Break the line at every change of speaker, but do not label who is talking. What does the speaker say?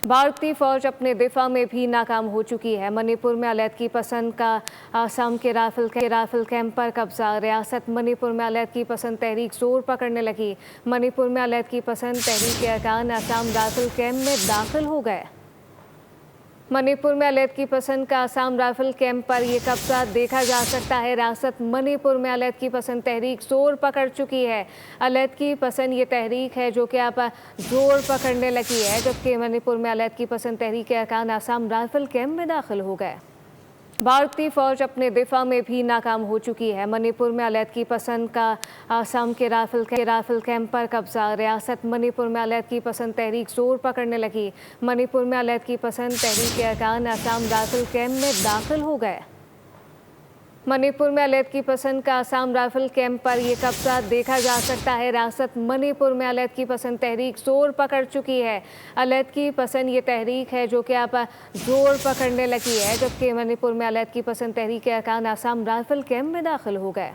भारतीय फौज अपने दिफा में भी नाकाम हो चुकी है। मणिपुर में अवैध की पसंद का असम के राइफल कैंप पर कब्जा। रियासत मणिपुर में अवैध की पसंद तहरीक जोर पकड़ने लगी। मणिपुर में अवैध की पसंद तहरीक के अरकान असम राइफल कैंप में दाखिल हो गए। मणिपुर में अवैध की पसंद का असम राइफल कैंप पर यह कब्जा देखा जा सकता है। रियासत मणिपुर में अवैध की पसंद तहरीक जोर पकड़ चुकी है। अवैध की पसंद ये तहरीक है जो कि अब जोर पकड़ने लगी है, जबकि मणिपुर में अवैध की पसंद तहरीक के अरकान असम राइफल कैंप में दाखिल हो गए। भारतीय फौज अपने दिफा में भी नाकाम हो चुकी है। मणिपुर में अवैध की पसंद का असम के राइफल कैंप पर कब्जा। रियासत मणिपुर में अवैध की पसंद तहरीक जोर पकड़ने लगी। मणिपुर में अवैध की पसंद तहरीक के अरकान असम राइफल कैंप में दाखिल हो गए। मणिपुर में अवैध की पसंद का असम राइफल कैंप पर यह कब्जा देखा जा सकता है। रियासत मणिपुर में अवैध की पसंद तहरीक जोर पकड़ चुकी है। अवैध की पसंद ये तहरीक है जो कि अब जोर पकड़ने लगी है, जबकि मणिपुर में अवैध की पसंद तहरीक के अरकान असम राइफल कैंप में दाखिल हो गए।